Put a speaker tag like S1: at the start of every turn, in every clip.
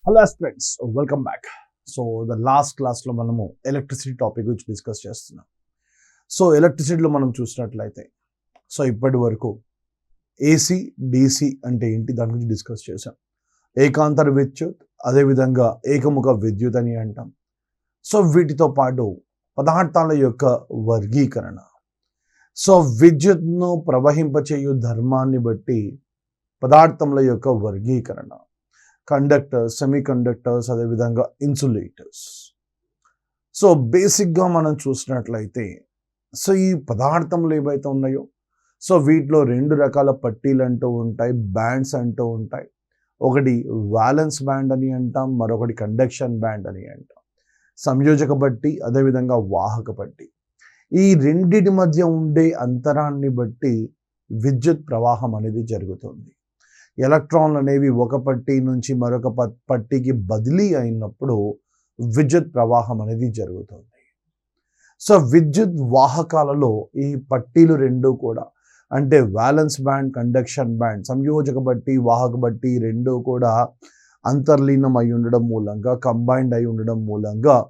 S1: Hello friends, welcome back. So the last క్లాస్లో మనము electricity topic గురించి డిస్కస్ చేస్తున్నాం. సో ఎలక్ట్రిసిటీలో మనం చూసినట్లయితే ఇప్పటి వరకు ఏసీ డిసి అంటే ఏంటి దాని గురించి డిస్కస్ చేసాం. ఏకాంతర విద్యుత్, అదేవిధంగా ఏకముఖ విద్యుత్ అని అంటాం. సో వీటితో పాటు పదార్థాల యొక్క వర్గీకరణ, విద్యుత్ను ప్రవహింపచేయు ధర్మాన్ని బట్టి పదార్థముల యొక్క వర్గీకరణ, కండక్టర్స్, సెమీ కండక్టర్స్, అదేవిధంగా ఇన్సులేటర్స్. బేసిక్గా మనం చూసినట్లయితే ఈ పదార్థములు ఏవైతే ఉన్నాయో వీటిలో రెండు రకాల పట్టీలు అంటూ ఉంటాయి, బ్యాండ్స్ అంటూ ఉంటాయి. ఒకటి వ్యాలెన్స్ బ్యాండ్ అని అంటాం, మరొకటి కండక్షన్ బ్యాండ్ అని అంటాం. సంయోజక పట్టీ, అదేవిధంగా వాహక పట్టీ. ఈ రెండిటి మధ్య ఉండే అంతరాన్ని బట్టి విద్యుత్ ప్రవాహం అనేది జరుగుతుంది. ఎలక్ట్రాన్లు అనేవి ఒక పట్టీ నుంచి మరొక పట్టీకి బదిలీ అయినప్పుడు విద్యుత్ ప్రవాహం అనేది జరుగుతుంది. విద్యుత్ వాహకాలలో ఈ పట్టీలు రెండు కూడా, అంటే వ్యాలెన్స్ బ్యాండ్, కండక్షన్ బ్యాండ్, సంయోజక బట్టి, వాహక బట్టి రెండు కూడా అంతర్లీనం అయి ఉండడం మూలంగా, కంబైన్డ్ అయి ఉండడం మూలంగా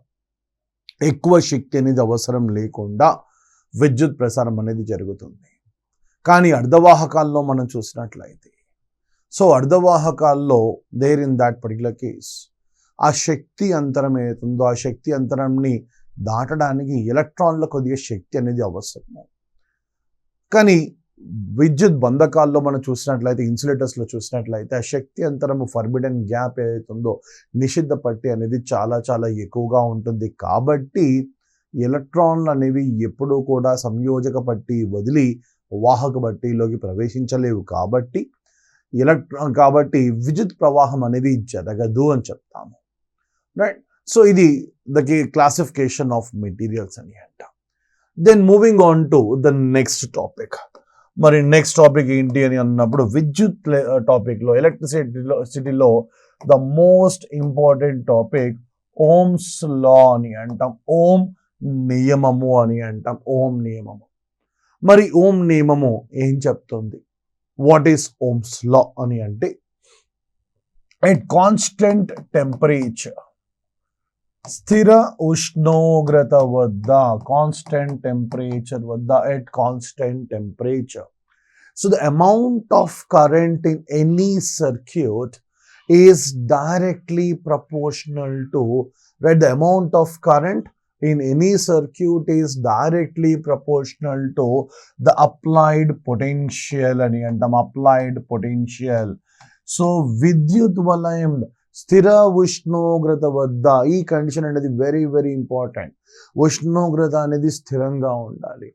S1: ఎక్కువ శక్తి అనేది అవసరం లేకుండా విద్యుత్ ప్రసారం అనేది జరుగుతుంది. కానీ అర్ధవాహకాల్లో మనం చూసినట్లయితే అర్ధవాహకాల్లో there in that particular case ఆ శక్తి అంతరం ఏతుందో ఆ శక్తి అంతరంని దాటడానికి ఎలక్ట్రాన్ల కొద్దిగా శక్తి అనేది అవసరము. కానీ విద్యుత్ బంధకాల్లో మనం చూసినట్లయితే, ఇన్సులేటర్స్లో చూసినట్లయితే ఆ శక్తి అంతరము, ఫర్బిడెన్ గ్యాప్ ఏదైతుందో, నిషిద్ధ పట్టి అనేది చాలా చాలా ఎక్కువగా ఉంటుంది. కాబట్టి ఎలక్ట్రాన్లు అనేవి ఎప్పుడూ కూడా సంయోజక పట్టి వదిలి వాహక పట్టీలోకి ప్రవేశించలేవు. కాబట్టి విద్యుత్ ప్రవాహం అనేది జరగదు అని చెప్తాము, రైట్? ఇది ద క్లాసిఫికేషన్ ఆఫ్ మెటీరియల్స్ అని అంటాం. Then moving on to the next topic. మరి నెక్స్ట్ టాపిక్ ఏంటి అని అన్నప్పుడు, విద్యుత్ టాపిక్లో, ఎలక్ట్రిసిటీలో the most important topic Ohm's law అని అంటాం, ఓం నియమము అని అంటాం. ఓం నియమము. మరి ఓం నియమము ఏం చెప్తుంది? వాట్ ఈస్ ఓమ్స్ లా అని అంటే, ఎట్ కాన్స్టెంట్ టెంపరేచర్, స్థిర ఉష్ణోగ్రత వద్ద, కాన్స్టెంట్ టెంపరేచర్ వద్ద, at constant temperature. The amount of current in any circuit is directly proportional to, right? The amount of current in any circuit is directly proportional to the applied potential అని అంటాం, applied potential. విద్యుత్ వలయం స్థిర ఉష్ణోగ్రత వద్ద, ఈ condition అనేది very very important. ఉష్ణోగ్రత అనేది స్థిరంగా ఉండాలి.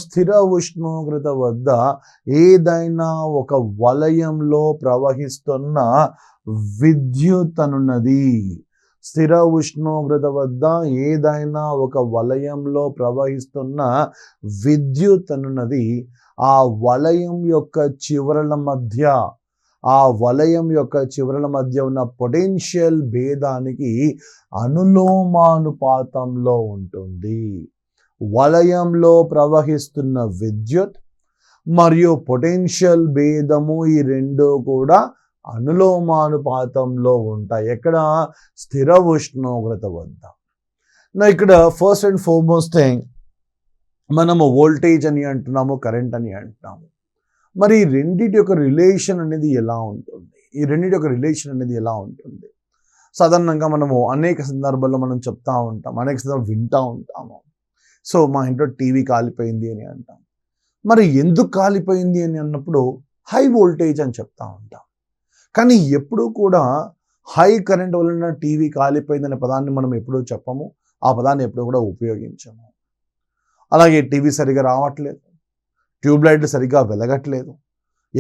S1: స్థిర ఉష్ణోగ్రత వద్ద ఏదైనా ఒక వలయంలో ప్రవహిస్తున్న విద్యుత్ అనున్నది, స్థిర ఉష్ణోగ్రత వద్ద ఏదైనా ఒక వలయంలో ప్రవహిస్తున్న విద్యుత్ అనున్నది ఆ వలయం యొక్క చివరల మధ్య ఉన్న పొటెన్షియల్ భేదానికి అనులోమానుపాతంలో ఉంటుంది. వలయంలో ప్రవహిస్తున్న విద్యుత్ మరియు పొటెన్షియల్ భేదము, ఈ రెండు కూడా అనులోమానుపాతంలో ఉంటాయి. ఎక్కడ? స్థిర ఉష్ణోగ్రత వద్ద. ఇక్కడ ఫస్ట్ అండ్ ఫార్మోస్ట్ థింగ్, మనము వోల్టేజ్ అని అంటున్నాము, కరెంట్ అని అంటున్నాము. మరి ఈ రెండింటి యొక్క రిలేషన్ అనేది ఎలా ఉంటుంది? సాధారణంగా మనము అనేక సందర్భాల్లో మనం చెప్తా ఉంటాం, అనేక సందర్భాలు వింటూ ఉంటాము. మా ఇంట్లో టీవీ కాలిపోయింది అని అంటాం. మరి ఎందుకు కాలిపోయింది అని అన్నప్పుడు హై వోల్టేజ్ అని చెప్తా ఉంటాం. కానీ ఎప్పుడూ కూడా హై కరెంట్ వలన టీవీ కాలిపోయింది అనే పదాన్ని మనం ఎప్పుడూ చెప్పము, ఆ పదాన్ని ఎప్పుడూ కూడా ఉపయోగించము. అలాగే టీవీ సరిగా రావట్లేదు, ట్యూబ్లైట్లు సరిగ్గా వెలగట్లేదు.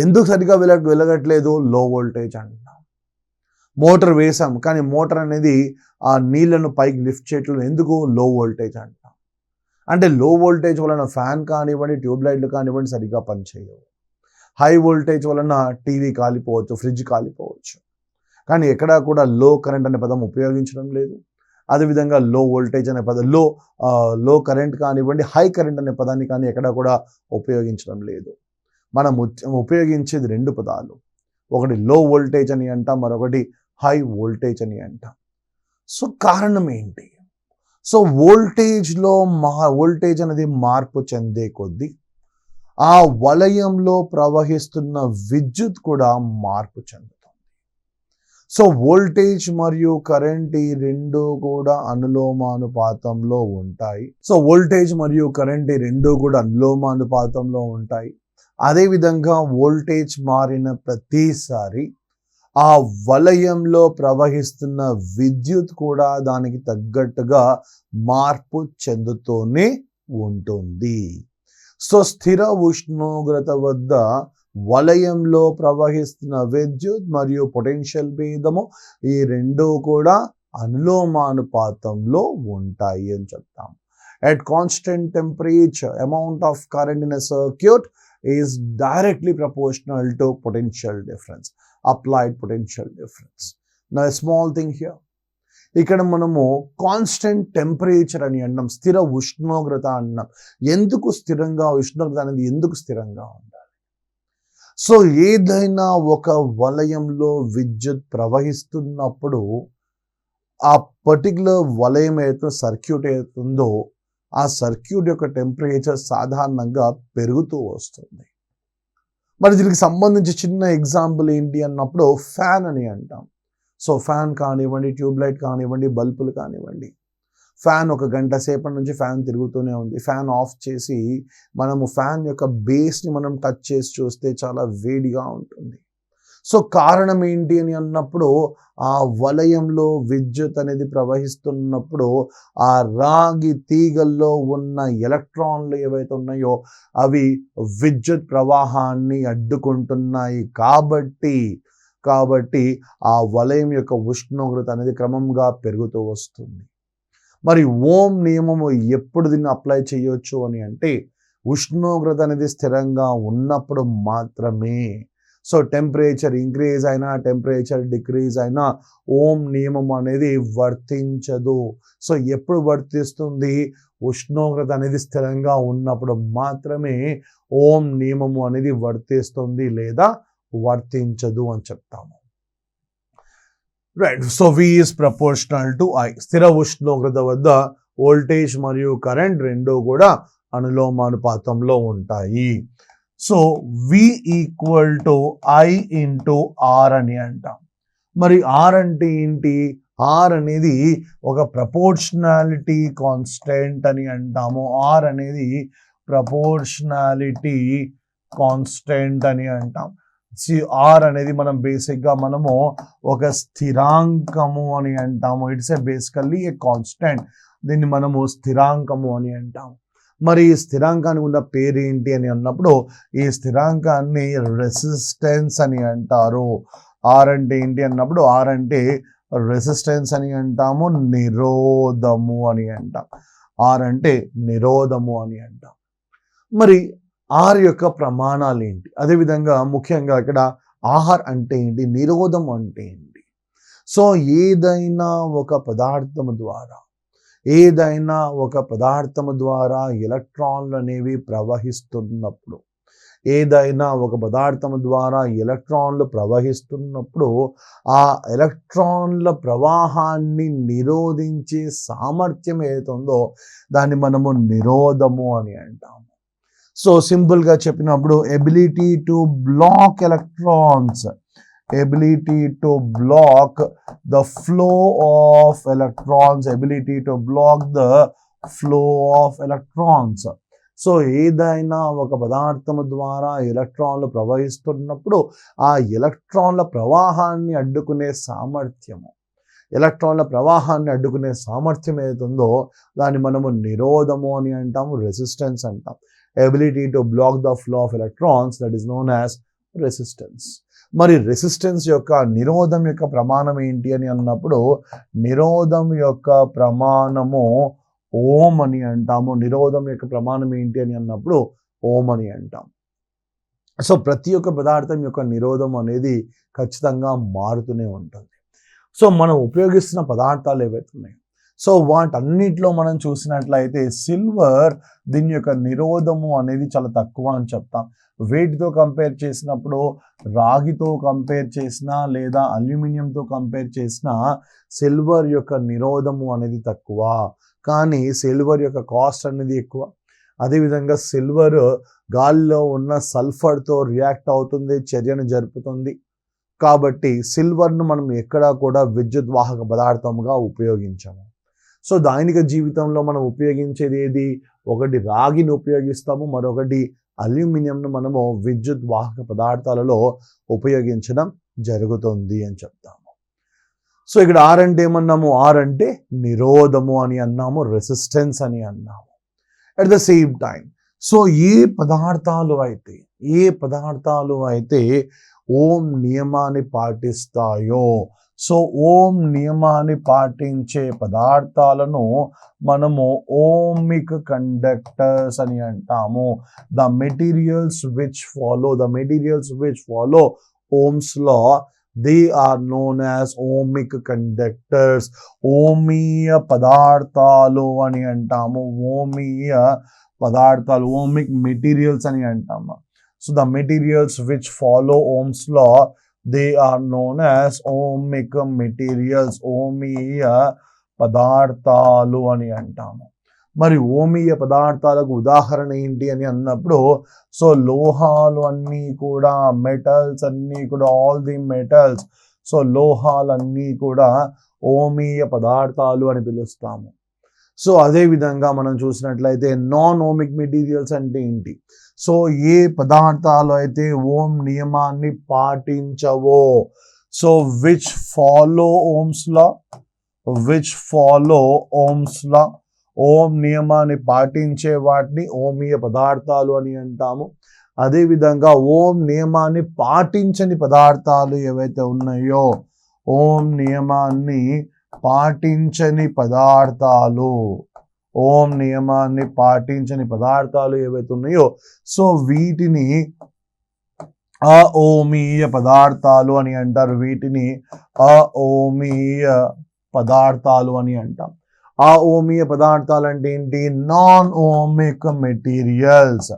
S1: ఎందుకు సరిగ్గా వెలగట్లేదు? లో వోల్టేజ్ అంటాం. మోటార్ వేసాం, కానీ మోటార్ అనేది ఆ నీళ్లను పైకి లిఫ్ట్ చేయట్లేదు. ఎందుకు? లో వోల్టేజ్ అంటాం. అంటే లో వోల్టేజ్ వలన ఫ్యాన్ కానివ్వండి, ట్యూబ్లైట్లు కానివ్వండి సరిగ్గా పనిచేయవు. హై వోల్టేజ్ వలన టీవీ కాలిపోవచ్చు, ఫ్రిడ్జ్ కాలిపోవచ్చు. కానీ ఎక్కడా కూడా లో కరెంట్ అనే పదం ఉపయోగించడం లేదు. అదేవిధంగా లో వోల్టేజ్ అనే పదం, లో కరెంట్ కానివ్వండి, హై కరెంట్ అనే పదాన్ని కానీ ఎక్కడా కూడా ఉపయోగించడం లేదు. మనం ఉపయోగించేది రెండు పదాలు. ఒకటి లో వోల్టేజ్ అని అంటాం, మరొకటి హై వోల్టేజ్ అని అంటాం. సో కారణం ఏంటి? సో వోల్టేజ్ అనేది మార్పు చెందే కొద్దీ ఆ వలయంలో ప్రవహిస్తున్న విద్యుత్ కూడా మార్పు చెందుతుంది. సో వోల్టేజ్ మరియు కరెంట్ ఈ రెండు కూడా అనులోమానుపాతంలో ఉంటాయి. అదేవిధంగా వోల్టేజ్ మారిన ప్రతిసారి ఆ వలయంలో ప్రవహిస్తున్న విద్యుత్ కూడా దానికి తగ్గట్టుగా మార్పు చెందుతూనే ఉంటుంది. సో స్థిర ఉష్ణోగ్రత వద్ద వలయంలో ప్రవహిస్తున్న విద్యుత్ మరియు పొటెన్షియల్ భేదము ఈ రెండు కూడా అనులోమానుపాతంలో ఉంటాయి అని చెప్తాం. At constant temperature, amount of current in a circuit is directly proportional to potential difference, applied potential difference. Now a small thing here. ఇక్కడ మనము కాన్స్టెంట్ టెంపరేచర్ అని అన్నాం, స్థిర ఉష్ణోగ్రత అన్నాం. ఉష్ణోగ్రత అనేది ఎందుకు స్థిరంగా ఉండాలి? సో ఏదైనా ఒక వలయంలో విద్యుత్ ప్రవహిస్తున్నప్పుడు ఆ పర్టికులర్ వలయం ఏదైతే సర్క్యూట్ అవుతుందో ఆ సర్క్యూట్ యొక్క టెంపరేచర్ సాధారణంగా పెరుగుతూ వస్తుంది. మరి దీనికి సంబంధించి చిన్న ఎగ్జాంపుల్ ఏంటి అన్నప్పుడు ఫ్యాన్ అని అంటాం. సో ఫ్యాన్ కానివ్వండి, ట్యూబ్లైట్ కానివ్వండి, బల్బులు కానివ్వండి. ఫ్యాన్ ఒక గంట సేపటి నుంచి ఫ్యాన్ తిరుగుతూనే ఉంది. ఫ్యాన్ ఆఫ్ చేసి మనము ఫ్యాన్ యొక్క బేస్ని మనం టచ్ చేసి చూస్తే చాలా వేడిగా ఉంటుంది. సో కారణం ఏంటి అని అన్నప్పుడు ఆ వలయంలో విద్యుత్ అనేది ప్రవహిస్తున్నప్పుడు ఆ రాగి తీగల్లో ఉన్న ఎలక్ట్రాన్లు ఏవైతే ఉన్నాయో అవి విద్యుత్ ప్రవాహాన్ని అడ్డుకుంటున్నాయి. కాబట్టి ఆ వలయం యొక్క ఉష్ణోగ్రత అనేది క్రమంగా పెరుగుతూ వస్తుంది. మరి ఓం నియమము ఎప్పుడు దీన్ని అప్లై చేయొచ్చు అని అంటే ఉష్ణోగ్రత అనేది స్థిరంగా ఉన్నప్పుడు మాత్రమే. సో టెంపరేచర్ ఇంక్రీజ్ అయినా టెంపరేచర్ డిక్రీజ్ అయినా ఓం నియమం అనేది వర్తించదు. సో ఎప్పుడు వర్తిస్తుంది? ఉష్ణోగ్రత అనేది స్థిరంగా ఉన్నప్పుడు మాత్రమే ఓం నియమము అనేది వర్తిస్తుంది లేదా వర్తించదు అని చెప్తాము. Right. So V is proportional to I. స్థిర ఉష్ణోగ్రత వద్ద వోల్టేజ్ మరియు కరెంట్ రెండు కూడా అనులోమానుపాతంలో ఉంటాయి. So V equal to I into R అని అంటాం. మరి R అంటే ఏంటి? R అనేది ఒక ప్రపోర్షనాలిటీ కాన్స్టెంట్ అని అంటాము. R అనేది ప్రపోర్షనాలిటీ కాన్స్టెంట్ అని అంటాం. R అనేది మనము ఒక స్థిరాంకము అని అంటాము. It's basically a constant. దీన్ని మనము స్థిరాంకము అని అంటాము. మరి ఈ స్థిరాంకానికి ఉన్న పేరు ఏంటి అని అన్నప్పుడు ఈ స్థిరాంకాన్ని రెసిస్టెన్స్ అని అంటారు. R అంటే ఏంటి అన్నప్పుడు R అంటే రెసిస్టెన్స్ అని అంటాము, నిరోధము అని అంటాం. R అంటే నిరోధము అని అంటాం. మరి R యొక్క ప్రమాణాలు ఏంటి? అదేవిధంగా ముఖ్యంగా ఇక్కడ R అంటే ఏంటి, నిరోధం అంటే ఏంటి? సో ఏదైనా ఒక పదార్థము ద్వారా ఎలక్ట్రాన్లు అనేవి ప్రవహిస్తున్నప్పుడు ఆ ఎలక్ట్రాన్ల ప్రవాహాన్ని నిరోధించే సామర్థ్యం ఏదైతుందో దాన్ని మనము నిరోధము అని అంటాము. సో సింపుల్గా చెప్పినప్పుడు ability to block the flow of electrons. So ఏదైనా ఒక పదార్థము ద్వారా ఎలక్ట్రాన్లు ప్రవహిస్తున్నప్పుడు ఆ ఎలక్ట్రాన్ల ప్రవాహాన్ని అడ్డుకునే సామర్థ్యం ఏదైతుందో దాన్ని మనము నిరోధము అని అంటాము, రెసిస్టెన్స్ అంటాం. Ability to block the flow of electrons, that is known as resistance. మరి రెసిస్టెన్స్ యొక్క నిరోధం యొక్క ప్రమాణం ఏంటి అని అన్నప్పుడు నిరోధం యొక్క ప్రమాణము ఓం అని అంటాము. నిరోధం యొక్క ప్రమాణం ఏంటి అని అన్నప్పుడు ఓం అని అంటాం. సో ప్రతి ఒక్క పదార్థం యొక్క నిరోధం అనేది ఖచ్చితంగా మారుతూనే ఉంటుంది. సో మనం ఉపయోగిస్తున్న పదార్థాలు ఏవైతే ఉన్నాయో సో వాటన్నిటిలో మనం చూసినట్లయితే సిల్వర్ దీని యొక్క నిరోధము అనేది చాలా తక్కువ అని చెప్తాం. వేటితో కంపేర్ చేసినప్పుడు రాగితో కంపేర్ చేసినా లేదా అల్యూమినియంతో కంపేర్ చేసినా సిల్వర్ యొక్క నిరోధము అనేది తక్కువ, కానీ సిల్వర్ యొక్క కాస్ట్ అనేది ఎక్కువ. అదేవిధంగా సిల్వర్ గాలిలో ఉన్న సల్ఫర్తో రియాక్ట్ అవుతుంది, చర్యను జరుపుతుంది. కాబట్టి సిల్వర్ను మనం ఎక్కడా కూడా విద్యుత్ వాహక పదార్థంగా ఉపయోగించాము. సో దైనిక జీవితంలో మనం ఉపయోగించేది ఏది? ఒకటి రాగిని ఉపయోగిస్తాము, మరొకటి అల్యూమినియంను మనము విద్యుత్ వాహక పదార్థాలలో ఉపయోగించడం జరుగుతుంది అని చెప్తాము. సో ఇక్కడ ఆర్ అంటే ఏమన్నాము? ఆర్ అంటే నిరోధము అని అన్నాము, రెసిస్టెన్స్ అని అన్నాము. At the same time so ఏ పదార్థాలు అయితే ఓం నియమాన్ని పాటిస్తాయో, సో ఓం నియమాన్ని పాటించే పదార్థాలను మనము ఓమిక్ కండక్టర్స్ అని అంటాము. The materials which follow Ohm's law, they are known as ohmic conductors. ఓమీయ పదార్థాలు అని అంటాము, ఓమీయ పదార్థాలు, ఓమిక్ మెటీరియల్స్ అని అంటాము. So the materials which follow Ohm's law, they are known as ohmic materials. ఓమీయ పదార్థాలు అని అంటాము. మరి ఓమీయ పదార్థాలకు ఉదాహరణ ఏంటి అని అన్నప్పుడు, సో లోహాలు అన్నీ కూడా, మెటల్స్ అన్నీ కూడా, ఆల్ ది మెటల్స్, సో లోహాలన్నీ కూడా ఓమీయ పదార్థాలు అని పిలుస్తాము. సో అదే విధంగా మనం చూసినట్లయితే నాన్ ఓమిక్ మెటీరియల్స్ అంటే ఏంటి? సో ఏ పదార్థాలు అయితే ఓం నియమాన్ని పాటించవో, so which follow Ohm's law, Ohm నియమాన్ని పాటించే వాటిని ఓమీయ పదార్థాలు అని అంటాము. అదేవిధంగా ఓం నియమాన్ని పాటించని పదార్థాలు ఏవైతే ఉన్నాయో, ఓం నియమాన్ని పాటించని పదార్థాలు, ఓం నియమాన్ని పాటించని పదార్థాలు ఏవైతే ఉన్నాయో, సో వీటిని అఓమీయ పదార్థాలు అని అంటారు. వీటిని అఓమీయ పదార్థాలు అని అంటాం. అఓమీయ పదార్థాలు అంటే ఏంటి? Non ohmic materials.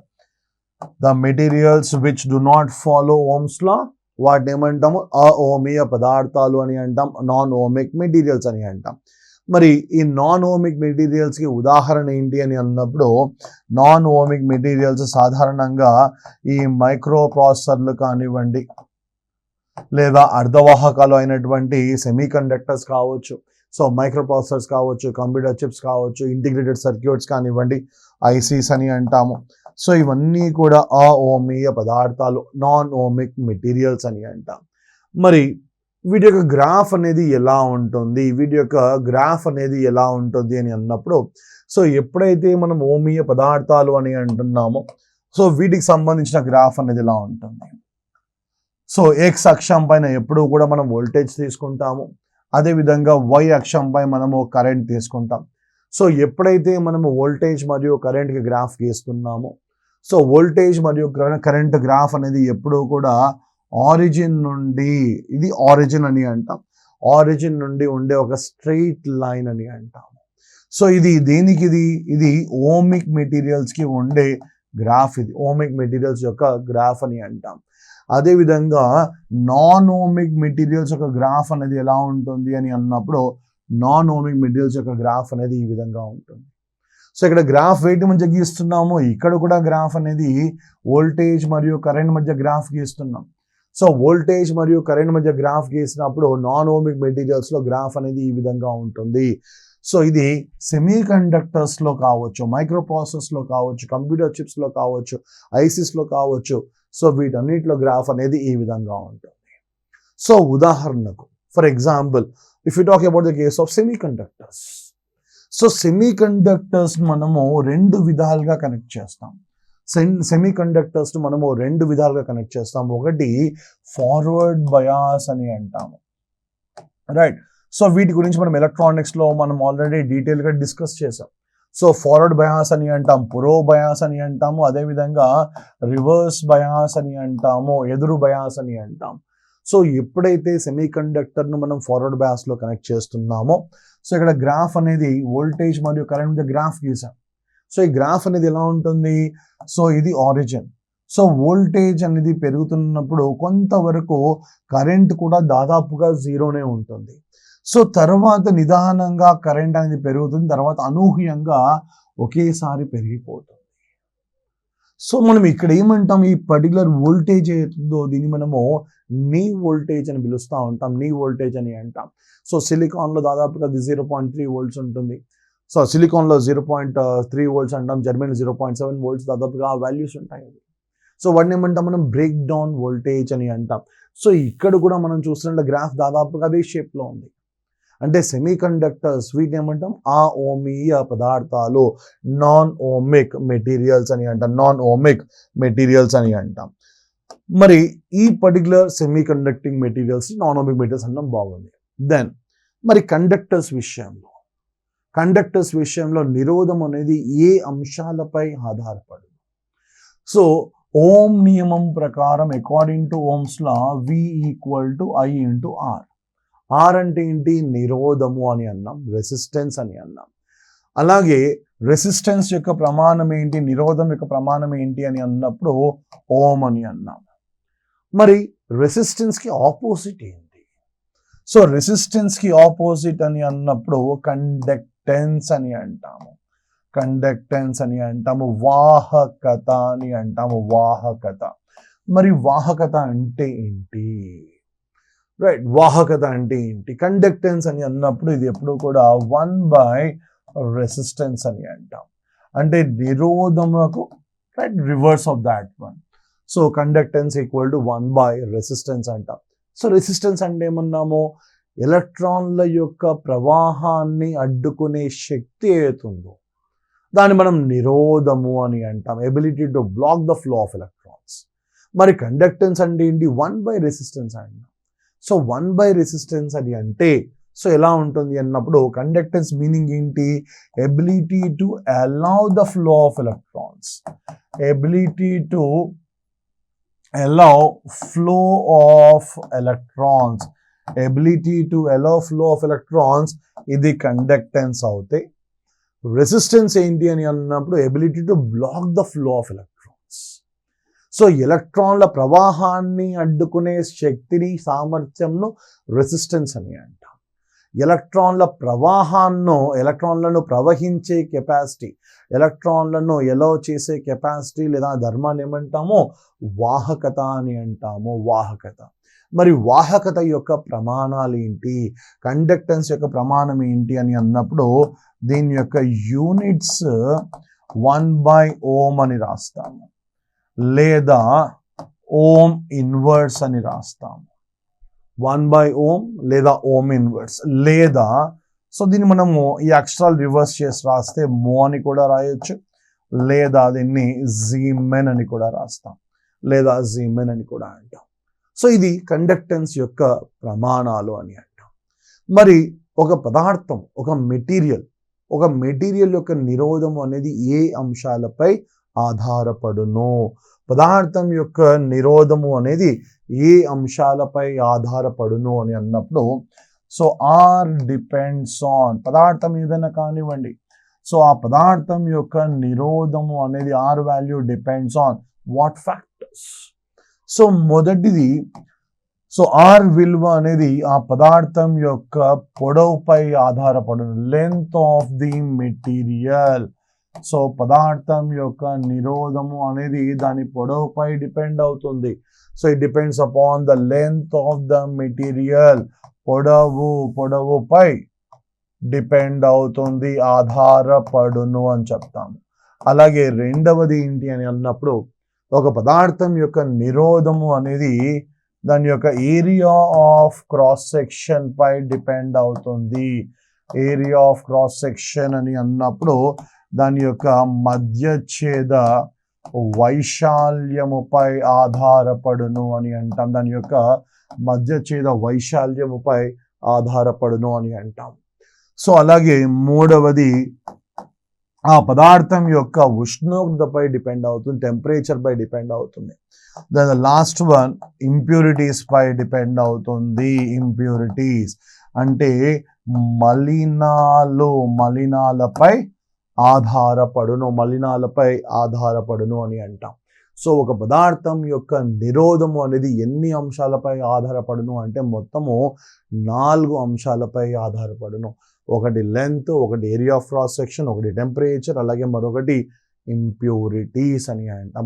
S1: The materials which do not follow Ohm's law, వాటిని ఏమంటాము? అఓమీయ పదార్థాలు అని అంటాం, నాన్ ఓమిక్ మెటీరియల్స్ అని అంటాం. మరి ఈ నాన్ ఓమిక్ మెటీరియల్స్కి ఉదాహరణ ఏంటి అని అన్నప్పుడు, నాన్ ఓమిక్ మెటీరియల్స్ సాధారణంగా ఈ మైక్రో ప్రాసెసర్లు కానివ్వండి, లేదా అర్ధవాహకాలు అయినటువంటి సెమీ కండక్టర్స్ కావచ్చు, సో మైక్రో ప్రాసెసర్స్ కావచ్చు, కంప్యూటర్ చిప్స్ కావచ్చు, ఇంటిగ్రేటెడ్ సర్క్యూట్స్ కానివ్వండి, ఐసీస్ అని అంటాము. సో ఇవన్నీ కూడా అఓమీయ పదార్థాలు, నాన్ ఓమిక్ మెటీరియల్స్ అని అంటాం. మరి వీటి యొక్క గ్రాఫ్ అనేది ఎలా ఉంటుంది అని అన్నప్పుడు, సో ఎప్పుడైతే మనం ఓమీయ పదార్థాలు అని అంటున్నామో, సో వీటికి సంబంధించిన గ్రాఫ్ అనేది ఎలా ఉంటుంది? సో ఎక్స్ అక్షం పైన ఎప్పుడూ కూడా మనం వోల్టేజ్ తీసుకుంటాము, అదేవిధంగా వై అక్షంపై మనము కరెంట్ తీసుకుంటాం. సో ఎప్పుడైతే మనము వోల్టేజ్ మరియు కరెంట్కి గ్రాఫ్ గీస్తున్నామో, సో వోల్టేజ్ మరియు కరెంట్ గ్రాఫ్ అనేది ఎప్పుడూ కూడా ఆరిజిన్ నుండి, ఇది ఆరిజిన్ అని అంటాం, ఆరిజిన్ నుండి ఉండే ఒక స్ట్రెయిట్ లైన్ అని అంటాము. సో ఇది దేనికి? ఇది ఓమిక్ మెటీరియల్స్కి ఉండే గ్రాఫ్, ఇది ఓమిక్ మెటీరియల్స్ యొక్క గ్రాఫ్ అని అంటాం. అదేవిధంగా నాన్ ఓమిక్ మెటీరియల్స్ యొక్క గ్రాఫ్ అనేది ఎలా ఉంటుంది అని అన్నప్పుడు, నాన్ ఓమిక్ మెటీరియల్స్ యొక్క గ్రాఫ్ అనేది ఈ విధంగా ఉంటుంది. సో ఇక్కడ గ్రాఫ్ వేటి మధ్య గీస్తున్నాము, ఇక్కడ కూడా గ్రాఫ్ అనేది వోల్టేజ్ మరియు కరెంట్ మధ్య గ్రాఫ్ గీస్తున్నాం. సో వోల్టేజ్ మరియు కరెంట్ మధ్య గ్రాఫ్ గీసినప్పుడు నాన్ ఓమిక్ మెటీరియల్స్లో గ్రాఫ్ అనేది ఈ విధంగా ఉంటుంది. సో ఇది సెమీ కండక్టర్స్లో కావచ్చు, మైక్రో ప్రాసెసర్స్లో కావచ్చు, కంప్యూటర్ చిప్స్లో కావచ్చు, ఐసీస్లో కావచ్చు, సో వీటన్నిటిలో గ్రాఫ్ అనేది ఈ విధంగా ఉంటుంది. సో ఉదాహరణకు, for example, if you talk about the case of semi conductors, so semi conductors మనము రెండు విధాలుగా కనెక్ట్ చేస్తాం. సెమీ కండక్టర్స్ మనము రెండు విధాలుగా కనెక్ట్ చేస్తాము. ఒకటి ఫార్వర్డ్ బయాస్ అని అంటాము, రైట్? సో వీటి గురించి మనం ఎలక్ట్రానిక్స్లో మనం ఆల్రెడీ డీటెయిల్గా డిస్కస్ చేసాం. సో ఫార్వర్డ్ బయాస్ అని అంటాం, ప్రో బయాస్ అని అంటాము, అదేవిధంగా రివర్స్ బయాస్ అని అంటాము, ఎదురు బయాస్ అని అంటాం. సో ఎప్పుడైతే సెమీ కండక్టర్ను మనం ఫార్వర్డ్ బయాస్లో కనెక్ట్ చేస్తున్నామో, సో ఇక్కడ గ్రాఫ్ అనేది వోల్టేజ్ మరియు కరెంట్ గ్రాఫ్ గీసాం. సో ఈ గ్రాఫ్ అనేది ఎలా ఉంటుంది, సో ఇది ఆరిజిన్. సో వోల్టేజ్ అనేది పెరుగుతున్నప్పుడు కొంతవరకు కరెంట్ కూడా దాదాపుగా జీరోనే ఉంటుంది. సో తర్వాత నిదానంగా కరెంట్ అనేది పెరుగుతుంది, తర్వాత అనూహ్యంగా ఒకేసారి పెరిగిపోతుంది. సో మనం ఇక్కడ ఏమంటాం, ఈ పర్టికులర్ వోల్టేజ్ ఏదో దీన్ని మనము నీ వోల్టేజ్ అని పిలుస్తూ ఉంటాం, నీ వోల్టేజ్ అని అంటాం. సో సిలికాన్లో దాదాపుగా అది 0.3 వోల్ట్స్ ఉంటుంది. సో సిలికాన్లో 0.3 వోల్ట్స్ అంటాం, జర్మనీ 0.7 వోల్ట్స్, దాదాపుగా ఆ వాల్యూస్ ఉంటాయి. సో వాటిని ఏమంటాం మనం బ్రేక్ డౌన్ వోల్టేజ్ అని అంటాం. సో ఇక్కడ కూడా మనం చూస్తున్నట్టు గ్రాఫ్ దాదాపుగా అదే షేప్లో ఉంది. అంటే సెమీ కండక్టర్స్ వీటిని ఏమంటాం అఓమీయ పదార్థాలు, నాన్ ఓమిక్ మెటీరియల్స్ అని అంటాం, నాన్ ఓమిక్ మెటీరియల్స్ అని అంటాం. మరి ఈ particular semi conducting materials non ohmic materials అనడం బాగుంది. దెన్ మరి కండక్టర్స్ విషయంలో నిరోధం అనేది ఏ అంశాలపై ఆధారపడదు? సో ఓం నియమం ప్రకారం according to Ohm's law V = I × R. R అంటే ఏంటి, నిరోధము అని అన్నాం, రెసిస్టెన్స్ అని అన్నాం. అలాగే రెసిస్టెన్స్ యొక్క ప్రమాణం ఏంటి, నిరోధం యొక్క ప్రమాణం ఏంటి అని అన్నప్పుడు ఓం అని అన్నాం. మరి రెసిస్టెన్స్కి ఆపోజిట్ ఏంటి? సో రెసిస్టెన్స్కి ఆపోజిట్ అని అన్నప్పుడు కండక్టెన్స్ అని అంటాము, వాహకత అని అంటాము, వాహకత. మరి వాహకత అంటే ఏంటి? రైట్, వాహకత అంటే ఏంటి? కండక్టెన్స్ అని అన్నప్పుడు ఇది ఎప్పుడు కూడా 1/రెసిస్టెన్స్ అని అంటాం. అంటే నిరోధముకు right reverse of that one. So conductance = 1/రెసిస్టెన్స్ అంటాం. సో రెసిస్టెన్స్ అంటే ఏమన్నాము, ఎలక్ట్రాన్ల యొక్క ప్రవాహాన్ని అడ్డుకునే శక్తి ఏతుందో దాన్ని మనం నిరోధము అని అంటాం, ability to block the flow of electrons. మరి కండక్టెన్స్ అంటే ఏంటి, 1/రెసిస్టెన్స్ అంటాం. సో 1/రెసిస్టెన్స్ అది అంటే సో ఎలా ఉంటుంది అన్నప్పుడు కండక్టెన్స్ మీనింగ్ ఏంటి, ability to allow the flow of electrons, ability to allow flow of electrons, ability to allow flow of electrons ఇది కండక్టెన్స్ అవుతే, రెసిస్టెన్స్ ఏంటి అని అన్నప్పుడు ability to block the flow of electrons. So ఎలక్ట్రాన్ల ప్రవాహాన్ని అడ్డుకునే శక్తిని, సామర్థ్యంను రెసిస్టెన్స్ అని అంటాం. ఎలక్ట్రాన్లను ప్రవహించే కెపాసిటీ, ఎలక్ట్రాన్లను ఎలో చేసే కెపాసిటీ లేదా ధర్మాన్ని ఏమంటామో వాహకత అని అంటాము, వాహకత. మరి వాహకత యొక్క ప్రమాణాలు ఏంటి, కండక్టెన్స్ యొక్క ప్రమాణం ఏంటి అని అన్నప్పుడు దీని యొక్క యూనిట్స్ 1/ఓం అని రాస్తాము, లేదా ఓం ఇన్వర్స్ అని రాస్తాము. 1/ఓం లేదా ఓం ఇన్వర్స్, లేదా సో దీన్ని మనము ఈ అక్షరాలు రివర్స్ చేసి రాస్తే మో అని కూడా రాయొచ్చు, లేదా దీన్ని జీమెన్ అని కూడా రాస్తాం, లేదా జీమెన్ అని కూడా అంటాం. సో ఇది కండక్టెన్స్ యొక్క ప్రమాణాలు అని అంటాం. మరి ఒక పదార్థం, ఒక మెటీరియల్ యొక్క నిరోధం అనేది ఏ అంశాలపై ఆధారపడును? పదార్థం యొక్క నిరోధము అనేది ఏ అంశాలపై ఆధారపడును అని అన్నప్పుడు సో R డిపెండ్స్ ఆన్, పదార్థం ఏదైనా కానివ్వండి, సో ఆ పదార్థం యొక్క నిరోధము అనేది R value depends on what factors? So మొదటిది, సో R విలువ అనేది ఆ పదార్థం యొక్క పొడవుపై ఆధారపడును, length of the material. So పదార్థం యొక్క నిరోధము అనేది దాని పొడవుపై డిపెండ్ అవుతుంది. So it depends upon the length of the material. పొడవుపై డిపెండ్ అవుతుంది, ఆధారపడును అని చెప్తాము. అలాగే రెండవది ఏంటి అని అన్నప్పుడు ఒక పదార్థం యొక్క నిరోధము అనేది దాని యొక్క ఏరియా ఆఫ్ క్రాస్ సెక్షన్ పై డిపెండ్ అవుతుంది. ఏరియా ఆఫ్ క్రాస్ సెక్షన్ అని అన్నప్పుడు దాని యొక్క మధ్యఛేద వైశాల్యముపై ఆధారపడును అని అంటాం, దాని యొక్క మధ్యఛేద వైశాల్యముపై ఆధారపడును అని అంటాం. సో అలాగే మూడవది ఆ పదార్థం యొక్క ఉష్ణోగ్రతపై డిపెండ్ అవుతుంది, టెంపరేచర్ పై డిపెండ్ అవుతుంది. ద లాస్ట్ వన్ ఇంప్యూరిటీస్ పై డిపెండ్ అవుతుంది. ఇంప్యూరిటీస్ అంటే మలినాలపై ఆధారపడును అని అంటాం. సో ఒక పదార్థం యొక్క నిరోధము అనేది ఎన్ని అంశాలపై ఆధారపడును అంటే మొత్తము 4 అంశాలపై ఆధారపడును. ఒకటి లెంత్, ఒకటి ఏరియా ఆఫ్ క్రాస్ సెక్షన్, ఒకటి టెంపరేచర్, అలాగే మరొకటి ఇంప్యూరిటీస్ అని అంటాం.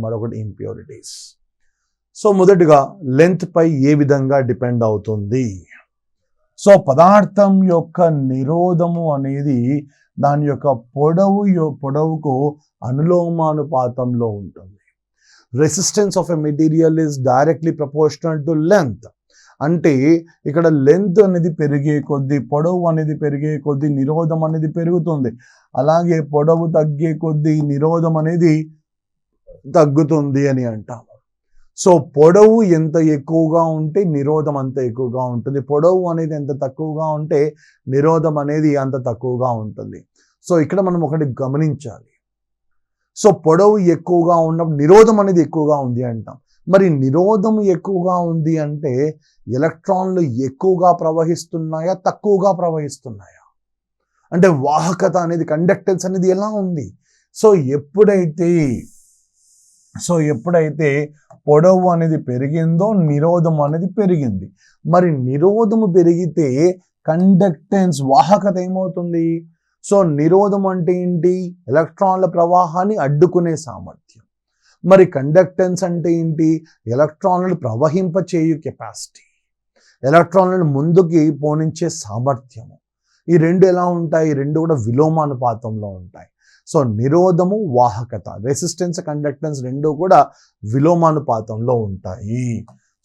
S1: సో మొదటిగా లెంత్ పై ఏ విధంగా డిపెండ్ అవుతుంది? సో పదార్థం యొక్క నిరోధము అనేది దాని యొక్క పొడవుకు అనులోమానుపాతంలో ఉంటుంది. Resistance of a material is directly proportional to length. అంటే ఇక్కడ లెంత్ అనేది పెరిగే కొద్దీ, పొడవు అనేది పెరిగే కొద్దీ నిరోధం అనేది పెరుగుతుంది. అలాగే పొడవు తగ్గే కొద్దీ నిరోధం అనేది తగ్గుతుంది అని అంటాము. సో పొడవు ఎంత ఎక్కువగా ఉంటే నిరోధం అంత ఎక్కువగా ఉంటుంది. పొడవు అనేది ఎంత తక్కువగా ఉంటే నిరోధం అనేది అంత తక్కువగా ఉంటుంది. సో ఇక్కడ మనం ఒకటి గమనించాలి. సో పొడవు ఎక్కువగా ఉన్నప్పుడు నిరోధం అనేది ఎక్కువగా ఉంది అంటాం. మరి నిరోధం ఎక్కువగా ఉంది అంటే ఎలక్ట్రాన్లు ఎక్కువగా ప్రవహిస్తున్నాయా, తక్కువగా ప్రవహిస్తున్నాయా? అంటే వాహకత అనేది, కండక్టెన్స్ అనేది ఎలా ఉంది? సో ఎప్పుడైతే పొడవు అనేది పెరిగిందో నిరోధం అనేది పెరిగింది. మరి నిరోధము పెరిగితే కండక్టెన్స్, వాహకత ఏమవుతుంది? సో నిరోధం అంటే ఏంటి? ఎలక్ట్రాన్ల ప్రవాహాన్ని అడ్డుకునే సామర్థ్యం. మరి కండక్టెన్స్ అంటే ఏంటి? ఎలక్ట్రాన్లను ప్రవహింపచేయు కెపాసిటీ, ఎలక్ట్రాన్లను ముందుకి పోనించే సామర్థ్యము. ఈ రెండు ఎలా ఉంటాయి? రెండు కూడా విలోమానుపాతంలో ఉంటాయి. సో నిరోధము, వాహకత, రెసిస్టెన్స్, కండక్టెన్స్ రెండు కూడా విలోమానుపాతంలో ఉంటాయి.